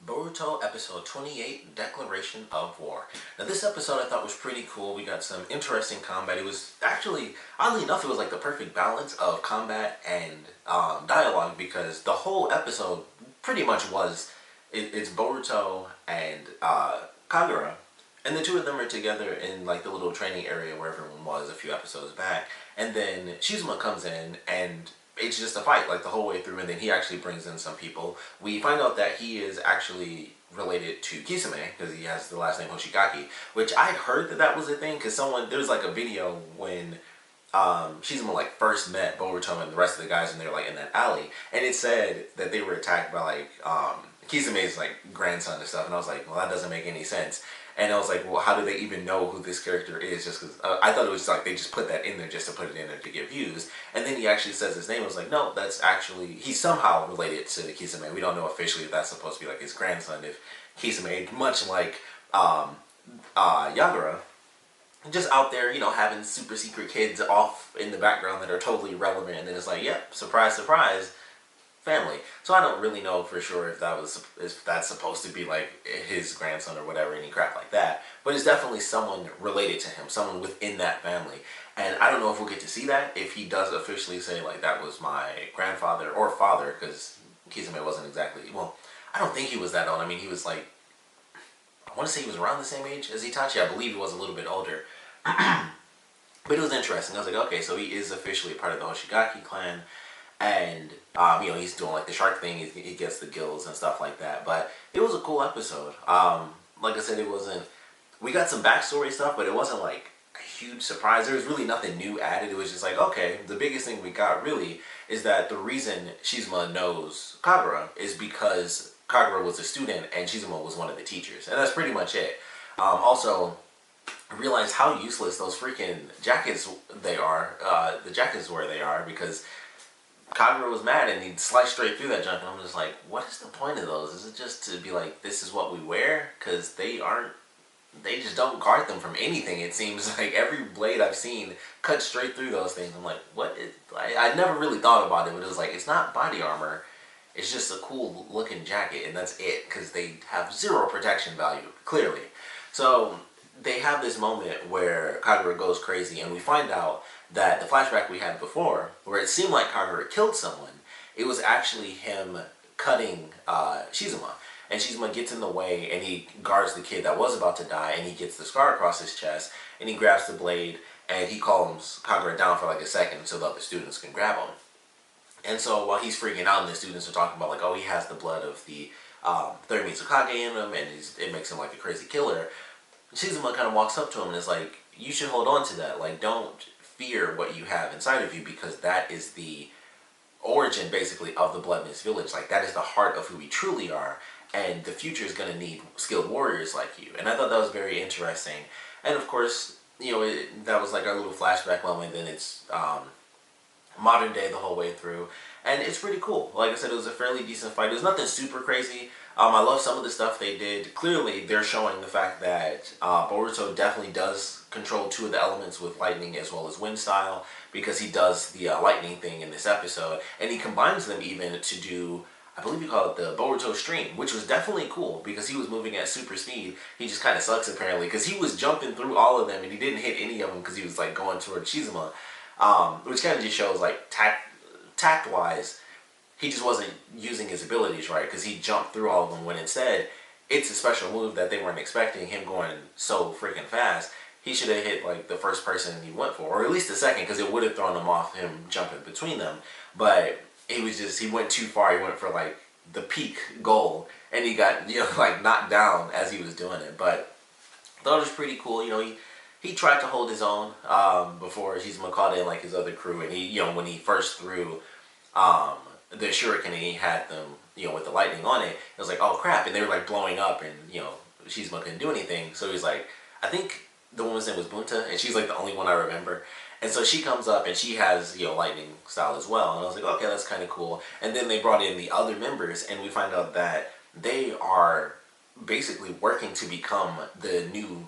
Boruto episode 28, Declaration of War. Now this episode I thought was pretty cool. We got some interesting combat. It was actually, oddly enough, it was like the perfect balance of combat and dialogue, because the whole episode pretty much was, it's Boruto and Kagura, and the two of them are together in like the little training area where everyone was a few episodes back, and then Shizuma comes in and it's just a fight like the whole way through, and then he actually brings in some people. We find out that he is actually related to Kisame because he has the last name Hoshigaki, which I heard that was a thing because there's like a video when Shizuma like first met Boruto and the rest of the guys, and they're like in that alley, and it said that they were attacked by like Kisame's like grandson and stuff, and I was like, well, that doesn't make any sense. And I was like, well, how do they even know who this character is? Just because I thought it was like they just put that in there just to put it in there to get views. And then he actually says his name. I was like, no, that's actually, he's somehow related to Kisame. We don't know officially if that's supposed to be like his grandson. If Kisame, much like Yagura, just out there, you know, having super secret kids off in the background that are totally irrelevant. And then it's like, yep, surprise, surprise, family. So I don't really know for sure if that's supposed to be like his grandson or whatever, any crap like that. But it's definitely someone related to him, someone within that family. And I don't know if we'll get to see that, if he does officially say like that was my grandfather or father, because Kisame wasn't exactly, well, I don't think he was that old. I mean, he was like, I want to say he was around the same age as Itachi. I believe he was a little bit older. But it was interesting. I was like, okay, so he is officially a part of the Hoshigaki clan. And, you know, he's doing like the shark thing, he gets the gills and stuff like that. But it was a cool episode. Like I said, we got some backstory stuff, but it wasn't like a huge surprise. There was really nothing new added. It was just like, okay, the biggest thing we got really is that the reason Shizuma knows Kagura is because Kagura was a student and Shizuma was one of the teachers. And that's pretty much it. Also, I realized how useless those freaking jackets they are, the jackets were they are, because Kagura was mad and he sliced straight through that junk, and I'm just like, what is the point of those? Is it just to be like, this is what we wear? Because they just don't guard them from anything. It seems like every blade I've seen cuts straight through those things. I'm like, what is, I never really thought about it, but it was like, it's not body armor. It's just a cool looking jacket, and that's it, because they have zero protection value, clearly. So they have this moment where Kagura goes crazy, and we find out that the flashback we had before, where it seemed like Kagura killed someone, it was actually him cutting Shizuma. And Shizuma gets in the way, and he guards the kid that was about to die, and he gets the scar across his chest, and he grabs the blade, and he calms Kagura down for like a second so the other students can grab him. And so while he's freaking out, and the students are talking about like, oh, he has the blood of the third Mizukage in him, and it makes him like a crazy killer, Shizuma kind of walks up to him and is like, you should hold on to that. Like, don't fear what you have inside of you, because that is the origin, basically, of the Blood Mist Village. Like, that is the heart of who we truly are, and the future is going to need skilled warriors like you. And I thought that was very interesting. And, of course, you know, that was like our little flashback moment. Then it's modern day the whole way through. And it's pretty cool. Like I said, it was a fairly decent fight. It was nothing super crazy. I love some of the stuff they did. Clearly, they're showing the fact that Boruto definitely does control two of the elements with lightning as well as wind style, because he does the lightning thing in this episode, and he combines them even to do, I believe you call it the Boruto stream, which was definitely cool because he was moving at super speed. He just kind of sucks apparently, because he was jumping through all of them and he didn't hit any of them because he was like going toward Shizuma, which kind of just shows like tact-wise, he just wasn't using his abilities right, because he jumped through all of them, when instead it's a special move that they weren't expecting, him going so freaking fast. He should have hit like the first person he went for, or at least the second, because it would have thrown him off, him jumping between them. But he went too far. He went for like the peak goal, and he got, you know, like knocked down as he was doing it. But I thought it was pretty cool. You know, he tried to hold his own before Shizuma caught in like his other crew, and he, you know, when he first threw the shuriken and he had them, you know, with the lightning on it, it was like, oh crap, and they were like blowing up, and you know, Shizuma couldn't do anything. So he's like, I think the woman's name was Bunta, and she's like the only one I remember. And so she comes up and she has, you know, lightning style as well. And I was like, okay, that's kind of cool. And then they brought in the other members, and we find out that they are basically working to become the new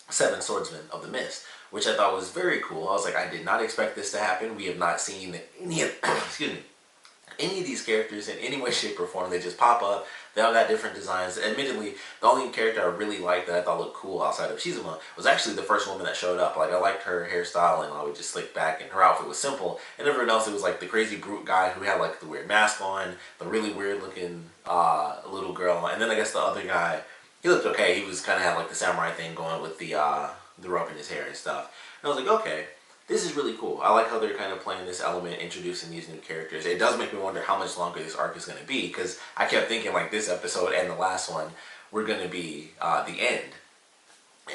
Seven Swordsmen of the Mist, which I thought was very cool. I was like, I did not expect this to happen. We have not seen any of, excuse me, any of these characters in any way, shape, or form. They just pop up. They all got different designs. Admittedly, the only character I really liked that I thought looked cool outside of Shizuma was actually the first woman that showed up. Like, I liked her hairstyle and all, just slicked back, and her outfit was simple. And everyone else, it was like the crazy brute guy who had like the weird mask on, the really weird looking little girl, and then I guess the other guy, he looked okay. He was kind of had like the samurai thing going with the rope in his hair and stuff. And I was like, okay, this is really cool. I like how they're kind of playing this element, introducing these new characters. It does make me wonder how much longer this arc is going to be, because I kept thinking like this episode and the last one were going to be the end.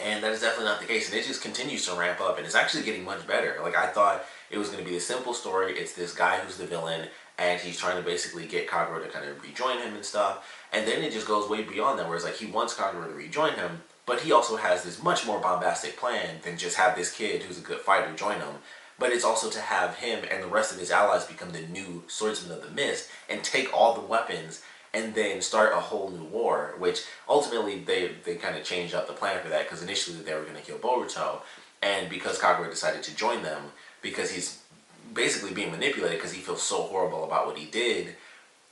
And that is definitely not the case. And it just continues to ramp up, and it's actually getting much better. Like, I thought it was going to be a simple story. It's this guy who's the villain, and he's trying to basically get Kagura to kind of rejoin him and stuff. And then it just goes way beyond that, where it's like he wants Kagura to rejoin him, but he also has this much more bombastic plan than just have this kid who's a good fighter join him. But it's also to have him and the rest of his allies become the new swordsmen of the mist and take all the weapons and then start a whole new war, which ultimately they kind of changed up the plan for that, because initially they were going to kill Boruto, and because Kagura decided to join them, because he's basically being manipulated because he feels so horrible about what he did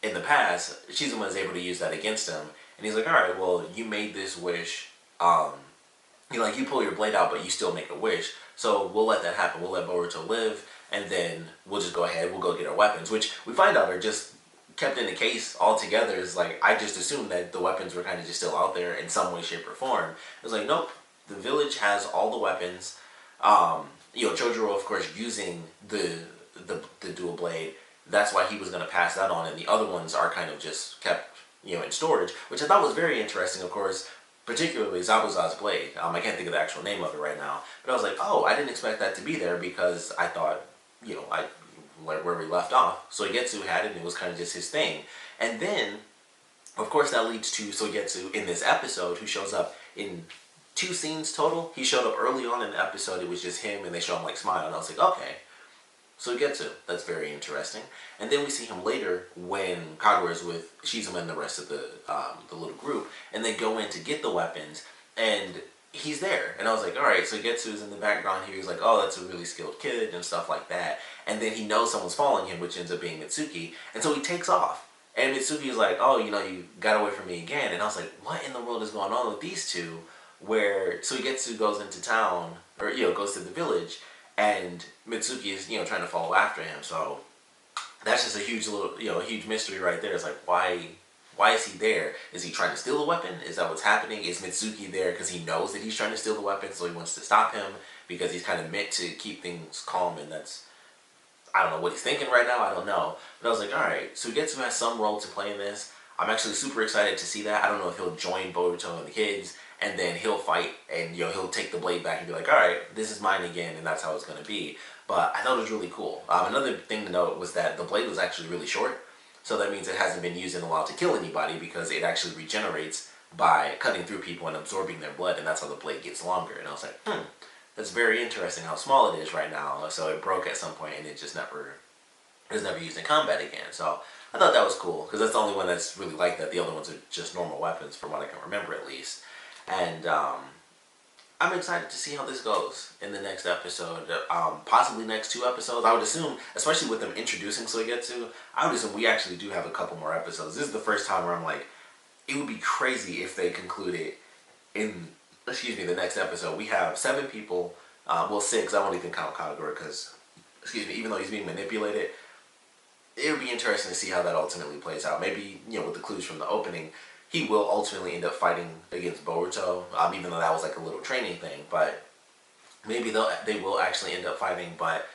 in the past, Shizuma is able to use that against him. And he's like, alright, well, you made this wish, you pull your blade out, but you still make a wish. So we'll let that happen. We'll let Boruto live, and then we'll just go ahead. We'll go get our weapons, which we find out are just kept in the case altogether. Is like, I just assumed that the weapons were kind of just still out there in some way, shape, or form. It's like, nope. The village has all the weapons. Chojuro, of course, using the dual blade. That's why he was going to pass that on, and the other ones are kind of just kept, in storage, which I thought was very interesting, of course, particularly Zabuza's blade. I can't think of the actual name of it right now, but I was like, oh, I didn't expect that to be there, because I thought, where we left off, Soigetsu had it, and it was kind of just his thing. And then, of course, that leads to Soigetsu in this episode, who shows up in 2 scenes total. He showed up early on in the episode. It was just him, and they show him like smile, and I was like, okay. Soigetsu, that's very interesting. And then we see him later when Kagura is with Shizuma and the rest of the little group, and they go in to get the weapons, and he's there. And I was like, alright, Soigetsu's in the background here. He's like, oh, that's a really skilled kid and stuff like that. And then he knows someone's following him, which ends up being Mitsuki, and so he takes off. And Mitsuki is like, oh, you got away from me again. And I was like, what in the world is going on with these two? Where Soigetsu goes into town, or goes to the village, and Mitsuki is trying to follow after him. So that's just a huge mystery right there. It's like, why is he there? Is he trying to steal the weapon? Is that what's happening? Is Mitsuki there because he knows that he's trying to steal the weapon, so he wants to stop him because he's kind of meant to keep things calm, and I don't know what he's thinking right now. I don't know. But I was like, alright, so Getsu has some role to play in this. I'm actually super excited to see that. I don't know if he'll join Boruto and the kids, and then he'll fight, and he'll take the blade back and be like, alright, this is mine again, and that's how it's going to be. But I thought it was really cool. Another thing to note was that the blade was actually really short, so that means it hasn't been used in a while to kill anybody, because it actually regenerates by cutting through people and absorbing their blood, and that's how the blade gets longer. And I was like, that's very interesting how small it is right now. So it broke at some point, and it was never used in combat again. So I thought that was cool, because that's the only one that's really like that. The other ones are just normal weapons, from what I can remember at least. And I'm excited to see how this goes in the next episode, possibly next 2 episodes. I would assume, especially with them introducing Soigetsu, I would assume we actually do have a couple more episodes. This is the first time where I'm like, it would be crazy if they concluded in, the next episode. We have 7 people, 6, I won't even count Kagura, because, even though he's being manipulated, it would be interesting to see how that ultimately plays out. Maybe, with the clues from the opening, he will ultimately end up fighting against Boruto, even though that was like a little training thing. But maybe they will actually end up fighting, but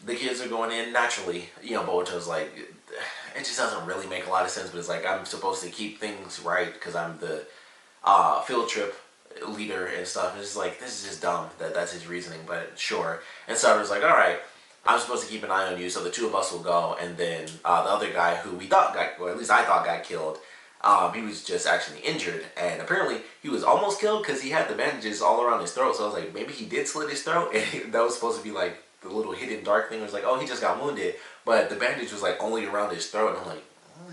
the kids are going in naturally. Boruto's like, it just doesn't really make a lot of sense, but it's like, I'm supposed to keep things right because I'm the field trip leader and stuff. And it's just like, this is just dumb. That's his reasoning, but sure. And Satoru's like, alright, I'm supposed to keep an eye on you, so the 2 of us will go, and then the other guy who we thought or at least I thought got killed, he was just actually injured, and apparently he was almost killed because he had the bandages all around his throat. So I was like, maybe he did slit his throat, and that was supposed to be like the little hidden dark thing. It was like, oh, he just got wounded, but the bandage was like only around his throat, and I'm like,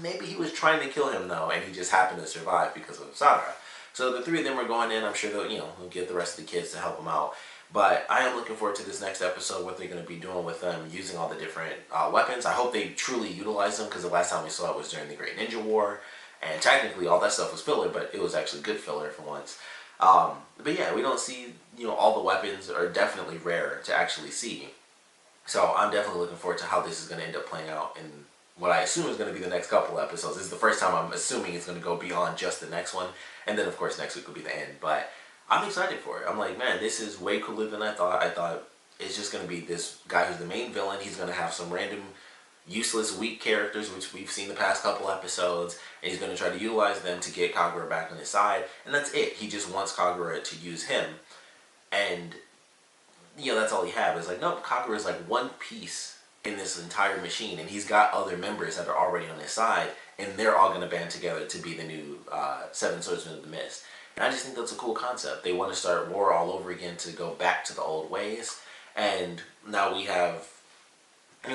maybe he was trying to kill him though, and he just happened to survive because of Sadara. So the 3 of them are going in. I'm sure they'll get the rest of the kids to help him out. But I am looking forward to this next episode, what they're going to be doing with them, using all the different weapons. I hope they truly utilize them, because the last time we saw it was during the Great Ninja War, and technically all that stuff was filler, but it was actually good filler for once. But yeah, we don't see, all the weapons are definitely rare to actually see. So I'm definitely looking forward to how this is going to end up playing out in what I assume is going to be the next couple episodes. This is the first time I'm assuming it's going to go beyond just the next one. And then, of course, next week will be the end. But I'm excited for it. I'm like, man, this is way cooler than I thought. I thought it's just going to be this guy who's the main villain. He's going to have some random, useless, weak characters, which we've seen the past couple episodes. And he's going to try to utilize them to get Kagura back on his side. And that's it. He just wants Kagura to use him. And that's all he had. It's like, nope, Kagura is like one piece in this entire machine, and he's got other members that are already on his side, and they're all going to band together to be the new Seven Swordsmen of the Mist. And I just think that's a cool concept. They want to start war all over again, to go back to the old ways, and now we have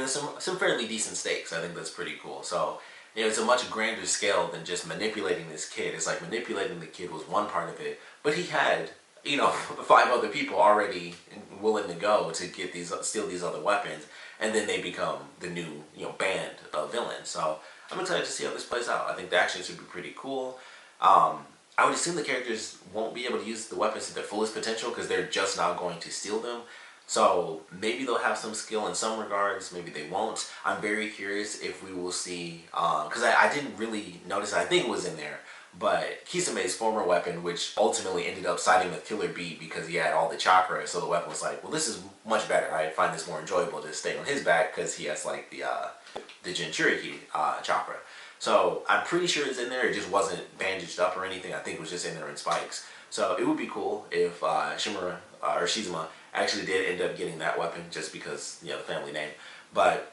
some fairly decent stakes. I think that's pretty cool. So it's a much grander scale than just manipulating this kid. It's like manipulating the kid was one part of it, but he had 5 other people already willing to go to get steal these other weapons, and then they become the new, band of villains. So I'm excited to see how this plays out. I think the action should be pretty cool. I would assume the characters won't be able to use the weapons to their fullest potential, because they're just now going to steal them. So maybe they'll have some skill in some regards, maybe they won't. I'm very curious if we will see, because I didn't really notice, I think it was in there, but Kisame's former weapon, which ultimately ended up siding with Killer Bee because he had all the chakra, so the weapon was like, well, this is much better. I find this more enjoyable to stay on his back, because he has like the Jinchuriki chakra. So I'm pretty sure it's in there. It just wasn't bandaged up or anything. I think it was just in there in spikes. So it would be cool if Shizuma actually did end up getting that weapon, just because, the family name. But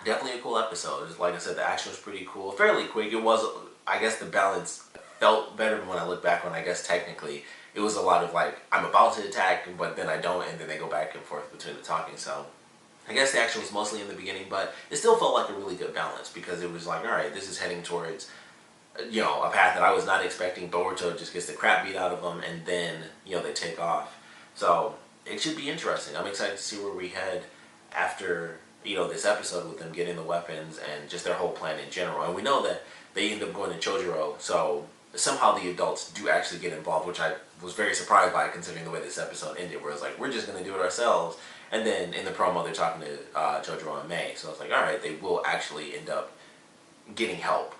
definitely a cool episode. Like I said, the action was pretty cool. Fairly quick. It was, I guess the balance felt better when I look back on, I guess technically, it was a lot of like, I'm about to attack, but then I don't, and then they go back and forth between the talking. So I guess the action was mostly in the beginning, but it still felt like a really good balance, because it was like, alright, this is heading towards, a path that I was not expecting. Boruto just gets the crap beat out of them, and then, they take off. So it should be interesting. I'm excited to see where we head after, this episode, with them getting the weapons and just their whole plan in general. And we know that they end up going to Chojuro, so somehow the adults do actually get involved, which I was very surprised by, considering the way this episode ended, where it's like, we're just going to do it ourselves. And then in the promo, they're talking to Chojuro and Mei, so it's like, alright, they will actually end up getting help,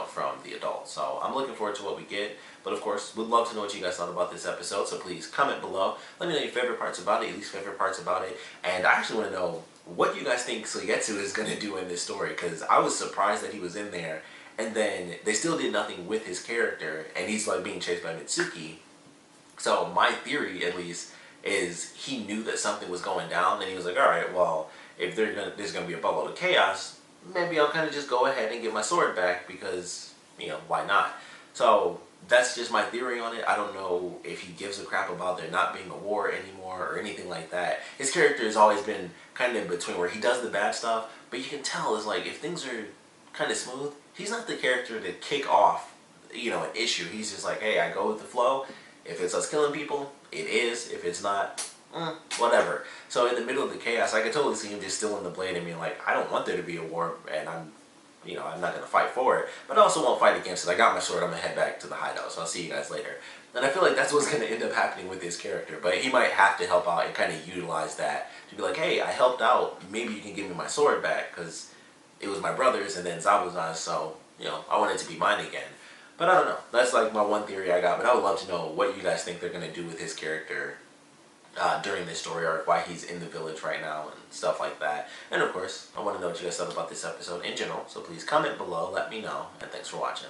from the adults. So I'm looking forward to what we get. But of course, would love to know what you guys thought about this episode, so please comment below. Let me know your favorite parts about it, your least favorite parts about it. And I actually want to know what you guys think Suigetsu is going to do in this story, because I was surprised that he was in there, and then they still did nothing with his character, and he's like being chased by Mitsuki. So my theory, at least, is he knew that something was going down, and he was like, alright, well, if there's going to be a boatload of chaos, maybe I'll kind of just go ahead and get my sword back, because, why not? So that's just my theory on it. I don't know if he gives a crap about there not being a war anymore or anything like that. His character has always been kind of in between, where he does the bad stuff, but you can tell is like, if things are kind of smooth, he's not the character to kick off, an issue. He's just like, hey, I go with the flow. If it's us killing people, it is. If it's not, whatever. So in the middle of the chaos, I could totally see him just stealing the blade and being like, I don't want there to be a war, and I'm not going to fight for it, but I also won't fight against it. I got my sword, I'm going to head back to the hideout, so I'll see you guys later. And I feel like that's what's going to end up happening with his character, but he might have to help out and kind of utilize that to be like, hey, I helped out, maybe you can give me my sword back, because it was my brother's and then Zabuza's, so, I want it to be mine again. But I don't know, that's like my one theory I got, but I would love to know what you guys think they're going to do with his character during this story arc, why he's in the village right now and stuff like that. And of course, I want to know what you guys thought about this episode in general, so please comment below, let me know, and thanks for watching.